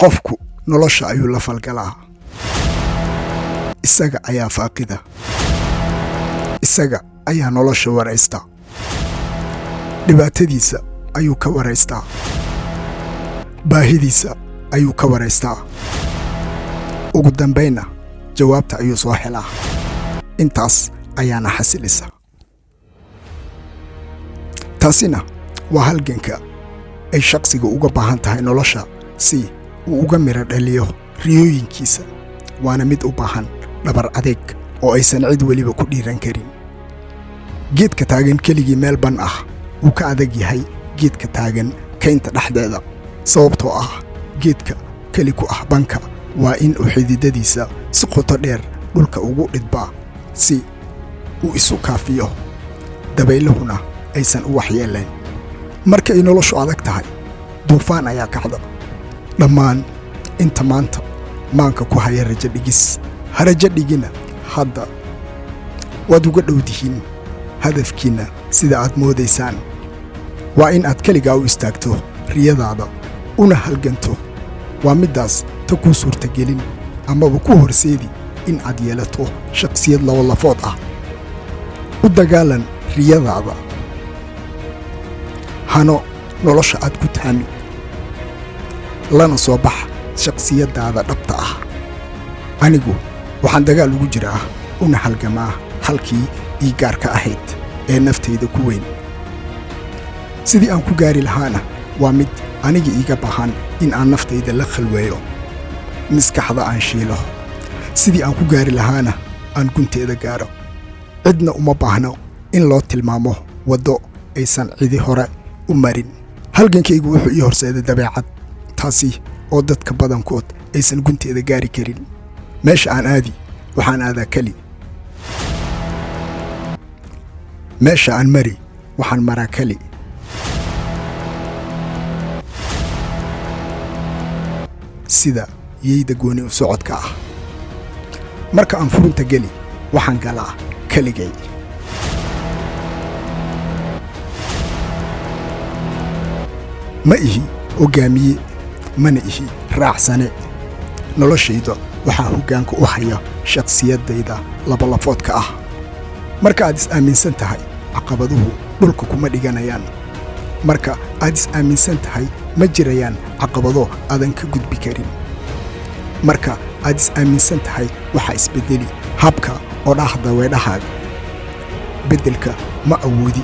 qofku nolosha ayuu la falgalaa. Isaga ayaa faaqida. Isaga ayaa nolosha waraysta. Dhibaatadiisa ayuu ka waraystaa. Baahidiisa ayuu ka waraystaa. Ugu dambayna jawaabta ayuu soo helaa. Intaas ayaana xasilisa. taasina waa halganka ay shaqsiga uga baahan tahay nolosha si uu uga miro dhaliyo riyooyinkiisa. waana mid u baahan dhabar adeeg oo aysan cid weliba ku dhiiran karin. geedka taagan keligii meel ban ah wuu ka adag yahay geedka taagan kaynta dhexdeeda, sababtoo ah geedka keli ku ah banka waa in uu xididadiisa si qoto dheer dhulka ugu dhidbaa si uu isu kaafiyo dabayluhuna aysan u waxyeelayn. marka ay noloshu adag tahay duufaan ayaa kacda. dhammaan inta maanta maanka ku haya rajo dhigis ha rajo dhigina. hadda waad uga dhowdihiin hadafkiinna sida aad moodaysaan. waa in aad keligaa u istaagto riyadaada una halganto. waa middaas ta kuu suurtagelin amaba ku horseedi in aad yeelato shakhsiyad labalafood ah. u dagaalan riyadaada. hano nolosha aad ku taami. lana soo bax shakhsiyaddaada dhabta ah. anigu waxaan dagaal ugu jiraa una halgamaa halkii ii gaarka ahayd ee naftayda ku weyn. sidii aan ku gaari lahaana waa mid aniga iiga baahan in aan naftayda la khalweeyo, maskaxda aan shiilo. sidii aan ku gaari lahaana aan gunteeda gaaro. cidna uma baahno in loo tilmaamo waddo aysan cidi hore u marin. halgankaygu wuxuu ii horseeday dabeecad taasi oo dadka badankood aysan gunteeda gaari karin. meesha aan aadi waxaan aadaa keli. meesha aan mari waxaan maraa keli. sida yeyda gooni u socodka ah. marka aan furinta geli waxaan galaa keligay. ma ihi hoggaamiye mana ihi raacsane. noloshayda waxaa hoggaanka u haya shakhsiyaddayda labalafoodka ah. marka aad is-aaminsan tahay caqabaduhu dhulka kuma dhiganayaan. marka aad is-aaminsan tahay ma jirayaan caqabado aadan ka gudbi karin. marka aad is-aaminsan tahay waxaa isbeddeli habka oo dhaahda weedhahaaga. beddelka ma awoodi.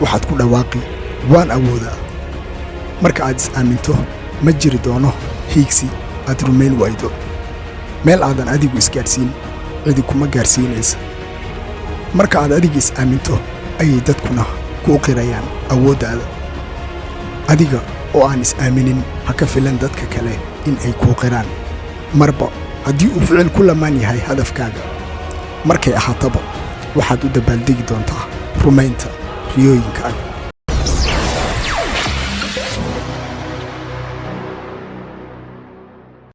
waxaad ku dhawaaqi waan awoodaa. marka aad is-aaminto ma jiri doono hiigsi aad rumayn waydo. meel aadan adigu isgaadhsiin cidi kuma gaarsiinaysa. marka aad adiga is-aaminto ayay dadkuna kuu qirayaan awooddaada. adiga oo aan is-aaminin ha ka filan dadka kale in ay kuu qiraan. marba haddii uu ficil ku lamaan yahay hadafkaaga, markay ahaataba waxaad u dabaaldegi doontaa rumaynta riyooyinkaaga.